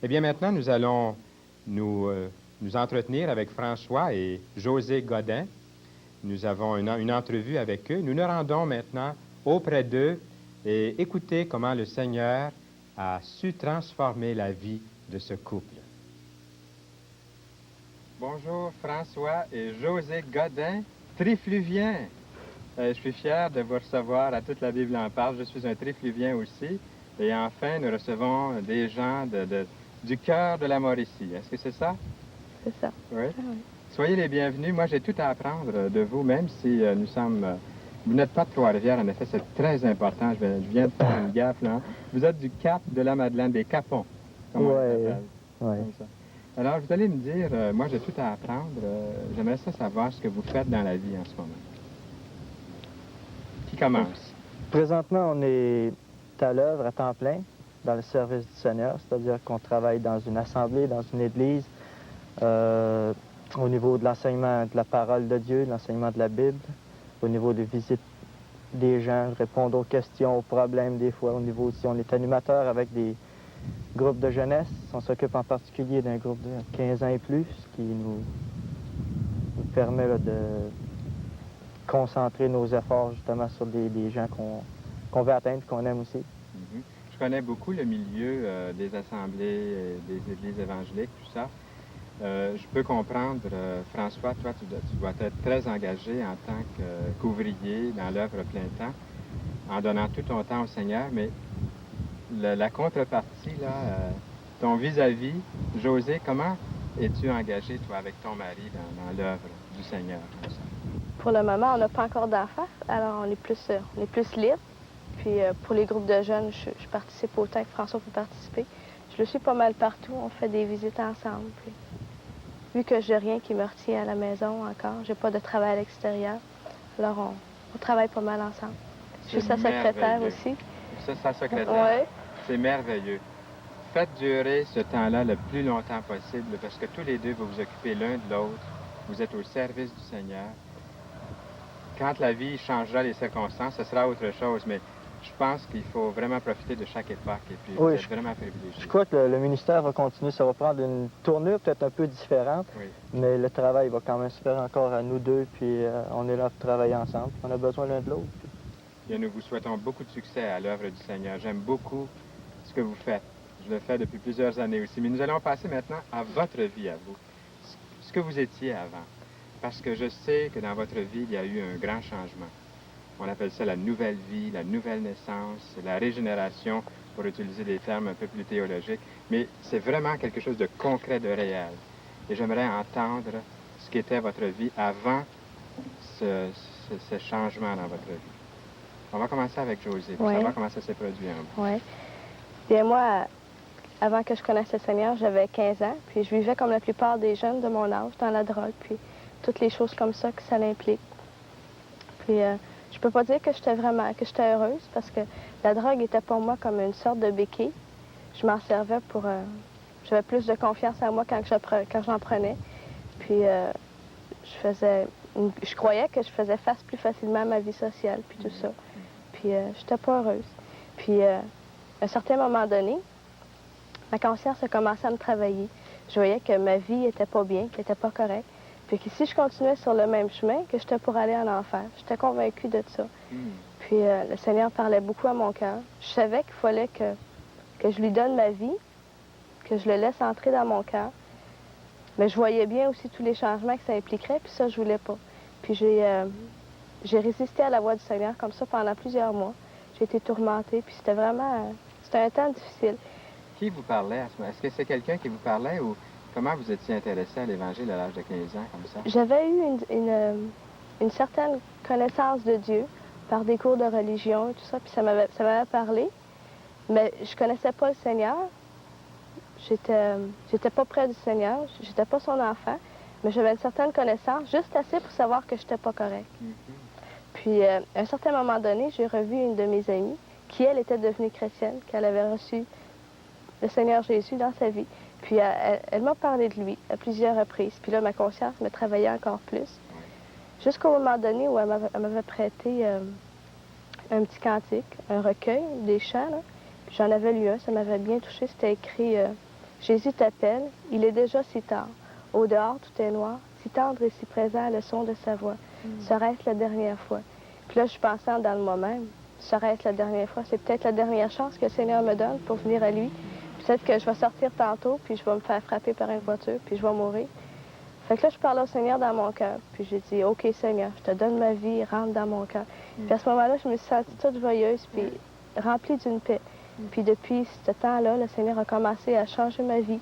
Eh bien, maintenant, nous allons nous entretenir avec François et José Godin. Nous avons une entrevue avec eux. Nous nous rendons maintenant auprès d'eux et écoutez comment le Seigneur a su transformer la vie de ce couple. Bonjour François et José Godin, trifluviens. Je suis fier de vous recevoir à Toute la Bible en parle. Je suis un trifluvien aussi. Et enfin, nous recevons des gens du cœur de la Mauricie. Est-ce que c'est ça? C'est ça. Oui. Ah oui. Soyez les bienvenus. Moi, j'ai tout à apprendre de vous, même si nous sommes... vous n'êtes pas de Trois-Rivières, en effet, c'est très important. Je viens de faire une gaffe, là. Vous êtes du Cap de la Madeleine, des Capons, comme on les appelle. Oui. Comme ça. Alors, vous allez me dire, moi, j'ai tout à apprendre. J'aimerais savoir ce que vous faites dans la vie en ce moment. Qui commence? Présentement, on est à l'œuvre à temps plein dans le service du Seigneur, c'est-à-dire qu'on travaille dans une assemblée, dans une église, au niveau de l'enseignement de la parole de Dieu, de l'enseignement de la Bible, au niveau des visites des gens, répondre aux questions, aux problèmes des fois, au niveau aussi, on est animateur avec des groupes de jeunesse. On s'occupe en particulier d'un groupe de 15 ans et plus, ce qui nous permet là, de concentrer nos efforts justement sur des gens qu'on veut atteindre, qu'on aime aussi. Mm-hmm. Je connais beaucoup le milieu des assemblées, des églises évangéliques, tout ça. Je peux comprendre, François, toi, tu dois être très engagé en tant qu'ouvrier dans l'œuvre plein temps, en donnant tout ton temps au Seigneur, mais la contrepartie, là, ton vis-à-vis, José, comment es-tu engagé, toi, avec ton mari dans l'œuvre du Seigneur? Comme ça? Pour le moment, on n'a pas encore d'enfants, alors on est plus libre. Puis pour les groupes de jeunes, je participe autant que François peut participer. Je le suis pas mal partout, on fait des visites ensemble. Puis, vu que j'ai rien qui me retient à la maison encore, j'ai pas de travail à l'extérieur, alors on travaille pas mal ensemble. Je suis sa secrétaire aussi. C'est sa secrétaire? Oui. C'est merveilleux. Faites durer ce temps-là le plus longtemps possible, parce que tous les deux, vous vous occupez l'un de l'autre. Vous êtes au service du Seigneur. Quand la vie changera les circonstances, ce sera autre chose, mais je pense qu'il faut vraiment profiter de chaque époque et puis vous êtes vraiment privilégié. Je crois que le ministère va continuer, ça va prendre une tournure peut-être un peu différente, oui. Mais le travail va quand même se faire encore à nous deux, puis on est là pour travailler ensemble. On a besoin l'un de l'autre. Bien, nous vous souhaitons beaucoup de succès à l'œuvre du Seigneur. J'aime beaucoup ce que vous faites. Je le fais depuis plusieurs années aussi. Mais nous allons passer maintenant à votre vie, à vous. Ce que vous étiez avant. Parce que je sais que dans votre vie, il y a eu un grand changement. On appelle ça la nouvelle vie, la nouvelle naissance, la régénération, pour utiliser des termes un peu plus théologiques. Mais c'est vraiment quelque chose de concret, de réel. Et j'aimerais entendre ce qu'était votre vie avant ce changement dans votre vie. On va commencer avec José, pour savoir comment ça s'est produit en vous. Oui. Bien, moi, avant que je connaisse le Seigneur, j'avais 15 ans, puis je vivais comme la plupart des jeunes de mon âge, dans la drogue, puis toutes les choses comme ça que ça l'implique. Puis je peux pas dire que j'étais heureuse, parce que la drogue était pour moi comme une sorte de béquille. Je m'en servais pour... j'avais plus de confiance en moi quand j'en prenais. Puis je croyais que je faisais face plus facilement à ma vie sociale, puis tout ça. Puis j'étais pas heureuse. Puis à un certain moment donné, ma conscience a commencé à me travailler. Je voyais que ma vie était pas bien, qu'elle était pas correcte. Puis que si je continuais sur le même chemin, que j'étais pour aller en enfer. J'étais convaincue de ça. Puis le Seigneur parlait beaucoup à mon cœur. Je savais qu'il fallait que je lui donne ma vie, que je le laisse entrer dans mon cœur. Mais je voyais bien aussi tous les changements que ça impliquerait, puis ça, je voulais pas. Puis j'ai résisté à la voix du Seigneur comme ça pendant plusieurs mois. J'ai été tourmentée, puis c'était vraiment... c'était un temps difficile. Qui vous parlait à ce moment? Est-ce que c'est quelqu'un qui vous parlait ou comment vous étiez intéressé à l'Évangile à l'âge de 15 ans, comme ça? J'avais eu une certaine connaissance de Dieu par des cours de religion et tout ça, puis ça m'avait parlé. Mais je connaissais pas le Seigneur. J'étais pas près du Seigneur, j'étais pas son enfant, mais j'avais une certaine connaissance, juste assez pour savoir que j'étais pas correcte. Puis, à un certain moment donné, j'ai revu une de mes amies qui, elle, était devenue chrétienne, qu'elle avait reçu le Seigneur Jésus dans sa vie. Puis, elle m'a parlé de lui à plusieurs reprises. Puis là, ma conscience me travaillait encore plus. Jusqu'au moment donné où elle m'avait prêté un petit cantique, un recueil, des chants, là. Puis j'en avais lu un, ça m'avait bien touché. C'était écrit Jésus t'appelle, il est déjà si tard. Au dehors, tout est noir, si tendre et si présent le son de sa voix. Serait-ce la dernière fois? Puis là, je pensais dans le moment, serait-ce la dernière fois? C'est peut-être la dernière chance que le Seigneur me donne pour venir à lui. Peut-être que je vais sortir tantôt, puis je vais me faire frapper par une voiture, puis je vais mourir. Fait que là, je parlais au Seigneur dans mon cœur. Puis j'ai dit, OK, Seigneur, je te donne ma vie, rentre dans mon cœur. Puis à ce moment-là, je me suis sentie toute joyeuse, puis remplie d'une paix. Puis depuis ce temps-là, le Seigneur a commencé à changer ma vie.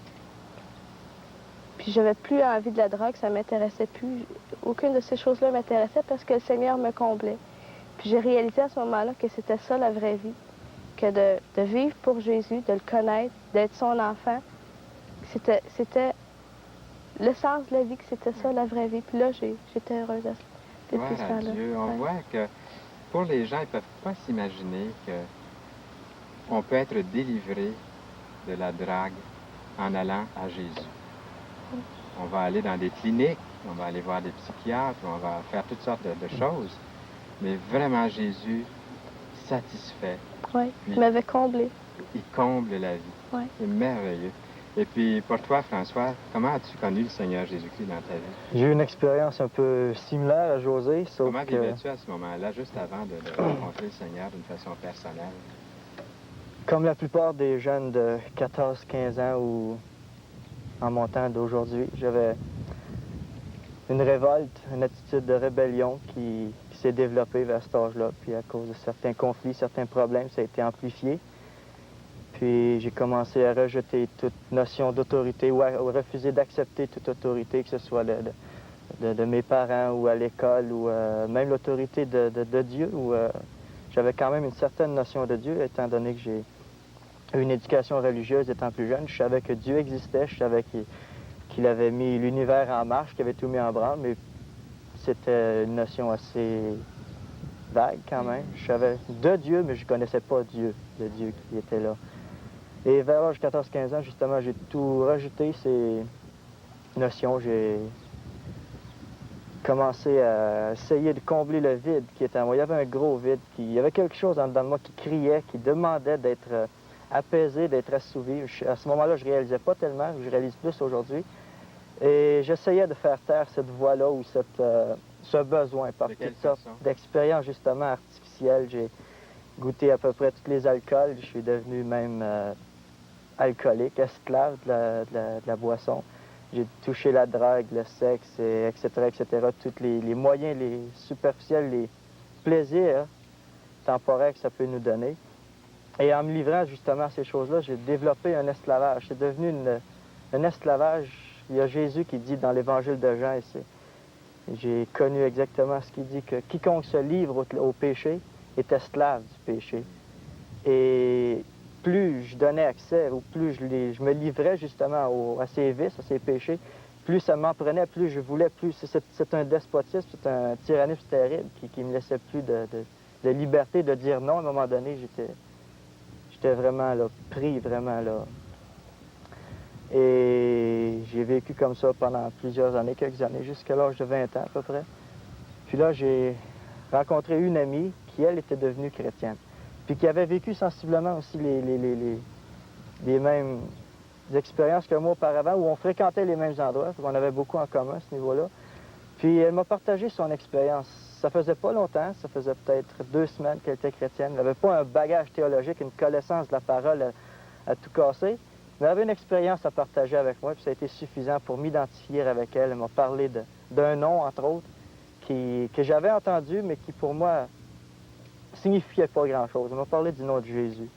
Puis j'avais plus envie de la drogue, ça m'intéressait plus. Aucune de ces choses-là m'intéressait parce que le Seigneur me comblait. Puis j'ai réalisé à ce moment-là que c'était ça la vraie vie. Que de vivre pour Jésus, de le connaître, d'être son enfant, c'était l'essence de la vie, que c'était ça la vraie vie. Puis là, j'étais heureuse depuis ce Gloire à temps-là. Dieu. On voit que pour les gens, ils ne peuvent pas s'imaginer qu'on peut être délivré de la drague en allant à Jésus. On va aller dans des cliniques, on va aller voir des psychiatres, on va faire toutes sortes de choses. Mais vraiment, Jésus satisfait. Oui, il m'avait comblé. Il comble la vie. Oui. C'est merveilleux. Et puis, pour toi, François, comment as-tu connu le Seigneur Jésus-Christ dans ta vie? J'ai eu une expérience un peu similaire à José, sauf Comment que, vivais-tu à ce moment-là, juste avant de rencontrer le Seigneur d'une façon personnelle? comme la plupart des jeunes de 14-15 ans ou en montant d'aujourd'hui, j'avais une révolte, une attitude de rébellion qui s'est développée vers cet âge-là. Puis à cause de certains conflits, certains problèmes, ça a été amplifié. Puis j'ai commencé à rejeter toute notion d'autorité ou à refuser d'accepter toute autorité, que ce soit de mes parents ou à l'école ou même l'autorité de Dieu. Où j'avais quand même une certaine notion de Dieu, étant donné que j'ai eu une éducation religieuse étant plus jeune. Je savais que Dieu existait, je savais qu'il avait mis l'univers en marche, qu'il avait tout mis en branle, mais c'était une notion assez vague quand même. Je savais de Dieu, mais je ne connaissais pas Dieu, le Dieu qui était là. Et vers l'âge de 14-15 ans, justement, j'ai tout rejeté ces notions. J'ai commencé à essayer de combler le vide qui était en moi. Il y avait un gros vide, il y avait quelque chose en dedans de moi qui criait, qui demandait d'être apaisé, d'être assouvi. À ce moment-là, je ne réalisais pas tellement, je réalise plus aujourd'hui. Et j'essayais de faire taire cette voix-là ou ce besoin par toutes sortes d'expériences justement artificielles. J'ai goûté à peu près tous les alcools. Je suis devenu même alcoolique, esclave de la boisson. J'ai touché la drogue, le sexe, etc., etc., tous les moyens, les superficiels, les plaisirs temporaires que ça peut nous donner. Et en me livrant justement à ces choses-là, j'ai développé un esclavage. C'est devenu un esclavage. Il y a Jésus qui dit dans l'Évangile de Jean, et j'ai connu exactement ce qu'il dit, que quiconque se livre au péché est esclave du péché. Et plus je donnais accès, ou plus je me livrais justement à ces vices, à ces péchés, plus ça m'en prenait, plus je voulais, plus c'est un despotisme, c'est un tyrannisme terrible qui me laissait plus de liberté de dire non. À un moment donné, j'étais vraiment là, pris, vraiment là. Et j'ai vécu comme ça pendant plusieurs années, quelques années, jusqu'à l'âge de 20 ans à peu près. Puis là, j'ai rencontré une amie qui, elle, était devenue chrétienne. Puis qui avait vécu sensiblement aussi les mêmes expériences que moi auparavant, où on fréquentait les mêmes endroits, on avait beaucoup en commun à ce niveau-là. Puis elle m'a partagé son expérience. Ça faisait pas longtemps, ça faisait peut-être 2 semaines qu'elle était chrétienne. Elle n'avait pas un bagage théologique, une connaissance de la parole à tout casser, mais elle avait une expérience à partager avec moi, puis ça a été suffisant pour m'identifier avec elle. Elle m'a parlé d'un nom, entre autres, que j'avais entendu, mais qui pour moi signifiait pas grand-chose. Elle m'a parlé du nom de Jésus.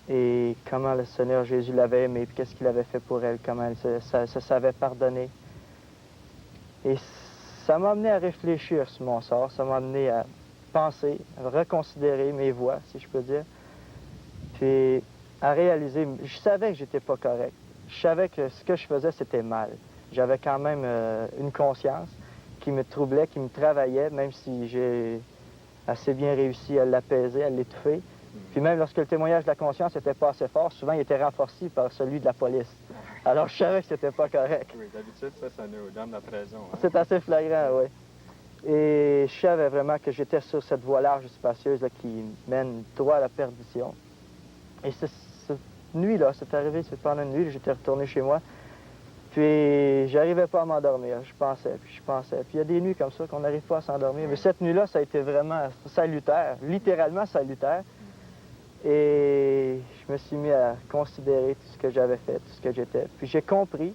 Et comment le Seigneur Jésus l'avait aimé, puis qu'est-ce qu'il avait fait pour elle, comment elle se savait pardonner. Et ça m'a amené à réfléchir sur mon sort, ça m'a amené à penser, à reconsidérer mes voies, si je peux dire. Puis à réaliser, je savais que j'étais pas correct. Je savais que ce que je faisais, c'était mal. J'avais quand même une conscience qui me troublait, qui me travaillait, même si j'ai assez bien réussi à l'apaiser, à l'étouffer. Puis même lorsque le témoignage de la conscience n'était pas assez fort, souvent il était renforcé par celui de la police. Alors je savais que c'était pas correct. Oui, d'habitude, ça nous donne notre raison. Hein? C'est assez flagrant, oui. Et je savais vraiment que j'étais sur cette voie large et spacieuse là, qui mène droit à la perdition. Et nuit-là, c'est arrivé, c'est pendant une nuit, j'étais retourné chez moi. Puis, j'arrivais pas à m'endormir. Je pensais, puis je pensais. Puis, il y a des nuits comme ça qu'on n'arrive pas à s'endormir. Mais cette nuit-là, ça a été vraiment salutaire, littéralement salutaire. Et je me suis mis à considérer tout ce que j'avais fait, tout ce que j'étais. Puis, j'ai compris,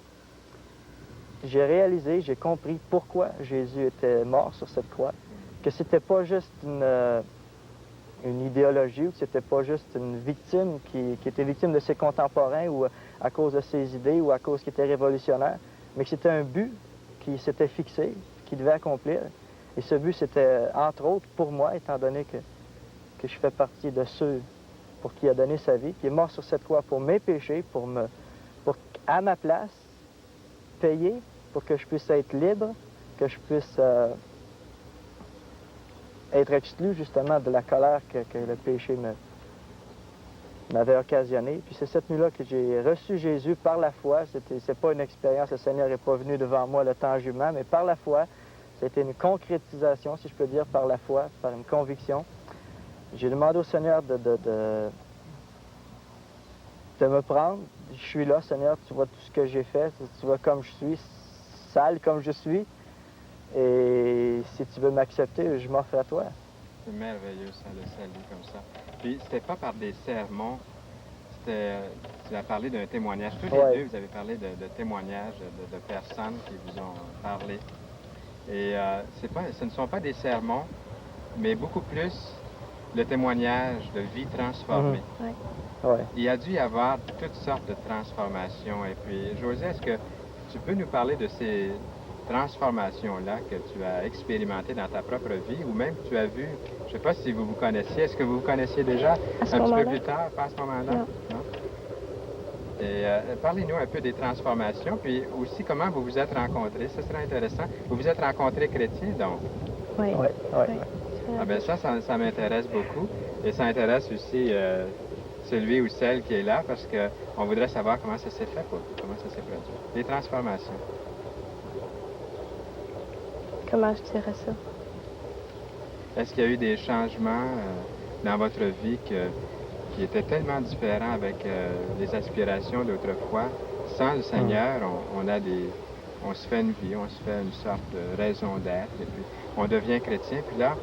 j'ai réalisé, j'ai compris pourquoi Jésus était mort sur cette croix. Que c'était pas juste une idéologie ou que c'était pas juste une victime qui était victime de ses contemporains ou à cause de ses idées ou à cause qu'il était révolutionnaire, mais que c'était un but qui s'était fixé, qu'il devait accomplir. Et ce but, c'était, entre autres, pour moi, étant donné que je fais partie de ceux pour qui il a donné sa vie, qui est mort sur cette croix pour mes péchés, pour à ma place, payer pour que je puisse être libre, que je puisse être exclu justement de la colère que le péché m'avait occasionné. Puis c'est cette nuit-là que j'ai reçu Jésus par la foi. C'est pas une expérience, le Seigneur n'est pas venu devant moi le tangiblement, mais par la foi, c'était une concrétisation, si je peux dire, par la foi, par une conviction. J'ai demandé au Seigneur de me prendre. Je suis là, Seigneur, tu vois tout ce que j'ai fait, tu vois comme je suis, sale comme je suis. Et si tu veux m'accepter, je m'offre à toi. C'est merveilleux, ça, le salut comme ça. Puis, c'était pas par des sermons, tu as parlé d'un témoignage. Tous les deux, vous avez parlé de témoignages de personnes qui vous ont parlé. Et ce ne sont pas des sermons, mais beaucoup plus le témoignage de vie transformée. Ouais. Il a dû y avoir toutes sortes de transformations. Et puis, José, est-ce que tu peux nous parler de ces transformations-là que tu as expérimentées dans ta propre vie ou même que tu as vues, je ne sais pas si vous vous connaissiez, est-ce que vous vous connaissiez déjà un petit peu plus tard, pas à ce moment-là? Non? Et parlez-nous un peu des transformations, puis aussi comment vous vous êtes rencontrés, ce serait intéressant. Vous vous êtes rencontrés chrétiens, donc? Oui. Ah ben ça m'intéresse beaucoup et ça intéresse aussi celui ou celle qui est là parce qu'on voudrait savoir comment ça s'est fait pour vous, comment ça s'est produit. Les transformations. Comment je dirais ça? Est-ce qu'il y a eu des changements dans votre vie qui étaient tellement différents avec les aspirations d'autrefois? Sans le Seigneur, on se fait une vie, on se fait une sorte de raison d'être, et puis on devient chrétien. Puis là,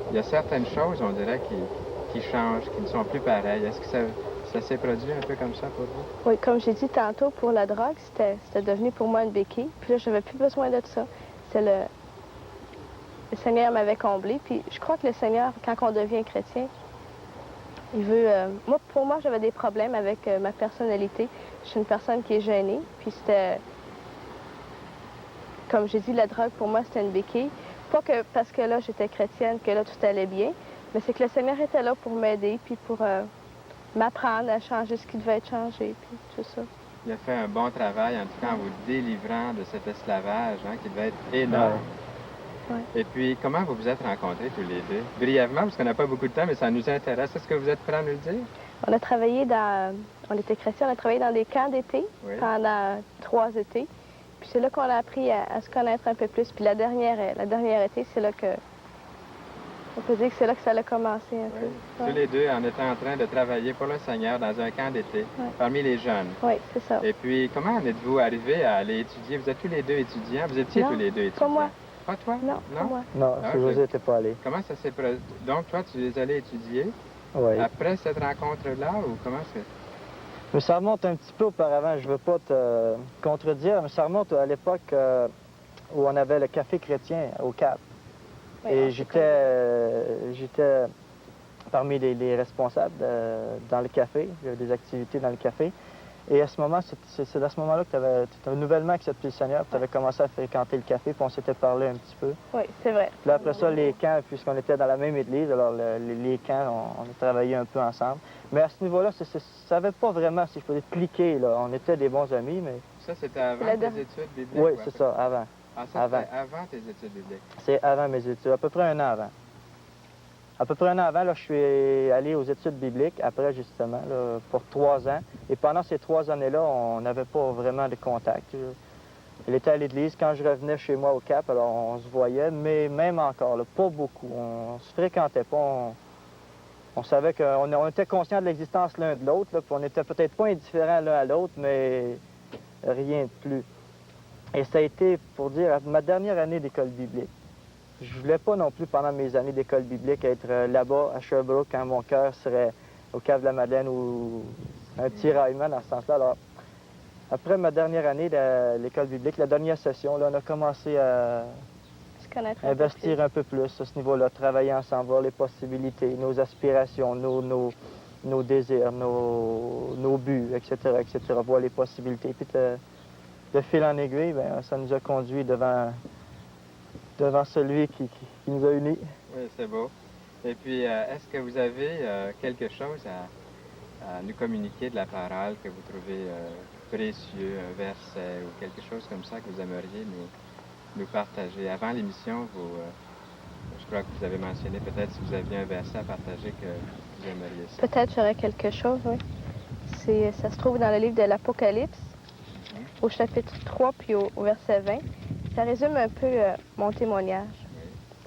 il y a certaines choses, on dirait, qui changent, qui ne sont plus pareilles. Est-ce que ça s'est produit un peu comme ça pour vous? Oui, comme j'ai dit tantôt, pour la drogue, c'était devenu pour moi une béquille. Puis là, je n'avais plus besoin de ça. C'est le Seigneur m'avait comblé. Puis je crois que le Seigneur, quand on devient chrétien, il veut... pour moi, j'avais des problèmes avec ma personnalité. Je suis une personne qui est gênée. Puis c'était... Comme j'ai dit, la drogue, pour moi, c'était une béquille. Pas que parce que là, j'étais chrétienne, que là, tout allait bien, mais c'est que le Seigneur était là pour m'aider, puis pour m'apprendre à changer ce qui devait être changé, puis tout ça. Il a fait un bon travail, en tout cas, en vous délivrant de cet esclavage, qui devait être énorme. Ouais. Et puis, comment vous vous êtes rencontrés tous les deux? Brièvement, parce qu'on n'a pas beaucoup de temps, mais ça nous intéresse. Est-ce que vous êtes prêts à nous le dire? On a travaillé on était chrétiens, on a travaillé dans des camps d'été pendant 3 étés. Puis c'est là qu'on a appris à se connaître un peu plus. Puis la dernière été, c'est là que... On peut dire que c'est là que ça a commencé un peu. Tous les deux, on était en train de travailler pour le Seigneur dans un camp d'été, parmi les jeunes. Oui, c'est ça. Et puis, comment en êtes-vous arrivés à aller étudier? Vous êtes tous les deux étudiants? Vous étiez tous les deux étudiants? Pas moi. Pas toi? Non, pas moi. Non, José n'était pas allé. Comment ça s'est produit? Donc, toi, tu es allé étudier après cette rencontre-là ou comment c'est? Mais ça remonte un petit peu auparavant, je ne veux pas te contredire, mais ça remonte à l'époque où on avait le café chrétien au Cap. Oui, et j'étais parmi les responsables dans le café, j'avais des activités dans le café. Et à ce moment, c'est à ce moment-là que tu avais nouvellement accepté le Seigneur, tu avais commencé à fréquenter le café, puis on s'était parlé un petit peu. Oui, c'est vrai. Puis là, après ça, les camps, puisqu'on était dans la même église, alors les camps, on a travaillé un peu ensemble. Mais à ce niveau-là, ça n'avait pas vraiment, si je peux dire, cliqué, là. On était des bons amis, mais... Ça, c'était avant tes études bibliques? Oui, c'est ça, avant. Ah, ça, c'était avant tes études bibliques? C'est avant mes études, à peu près 1 an avant. À peu près 1 an avant, là, je suis allé aux études bibliques, après, justement, là, pour 3 ans. Et pendant ces 3 années-là, on n'avait pas vraiment de contact. Il était à l'église. Quand je revenais chez moi au Cap, alors on se voyait, mais même encore, là, pas beaucoup. On se fréquentait pas. On savait qu'on était conscients de l'existence l'un de l'autre, puis on n'était peut-être pas indifférents l'un à l'autre, mais rien de plus. Et ça a été, pour dire, ma dernière année d'école biblique. Je voulais pas non plus, pendant mes années d'école biblique, être là-bas, à Sherbrooke, quand mon cœur serait au Cave de la Madeleine ou un tiraillement dans ce sens-là. Alors, après ma dernière année de l'école biblique, la dernière session, là, on a commencé à Se connaître investir un peu plus à ce niveau-là, travailler ensemble, voir les possibilités, nos aspirations, nos désirs, nos buts, etc., voir les possibilités. Puis de fil en aiguille, bien, ça nous a conduits devant celui qui nous a unis. Oui, c'est beau. Et puis, est-ce que vous avez quelque chose à nous communiquer de la parole que vous trouvez précieux, un verset ou quelque chose comme ça que vous aimeriez nous partager? Avant l'émission, je crois que vous avez mentionné peut-être si vous aviez un verset à partager que vous aimeriez ça. Peut-être j'aurais quelque chose, oui. Ça se trouve dans le livre de l'Apocalypse, au chapitre 3 puis au verset 20. Ça résume un peu mon témoignage.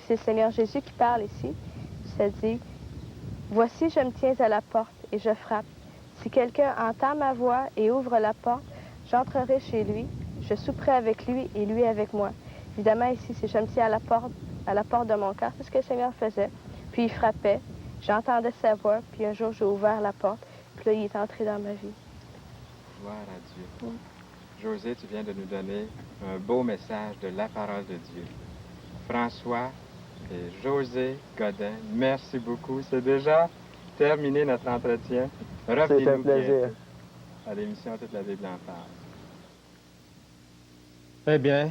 C'est le Seigneur Jésus qui parle ici. Ça dit, « Voici, je me tiens à la porte et je frappe. Si quelqu'un entend ma voix et ouvre la porte, j'entrerai chez lui, je souperai avec lui et lui avec moi. » Évidemment, ici, c'est « je me tiens à la porte de mon cœur ». C'est ce que le Seigneur faisait. Puis il frappait, j'entendais sa voix, puis un jour, j'ai ouvert la porte, puis là, il est entré dans ma vie. Gloire à Dieu. José, tu viens de nous donner un beau message de la parole de Dieu. François et José Godin, merci beaucoup. C'est déjà terminé notre entretien. C'est un plaisir. À l'émission Toute la Bible en parle. Eh bien,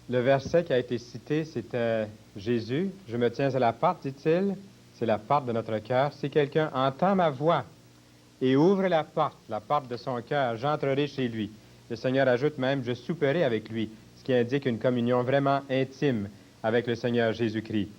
le verset qui a été cité, c'était Jésus. Je me tiens à la porte, dit-il. C'est la porte de notre cœur. Si quelqu'un entend ma voix et ouvre la porte de son cœur, j'entrerai chez lui. Le Seigneur ajoute même, je souperai avec lui, ce qui indique une communion vraiment intime avec le Seigneur Jésus-Christ.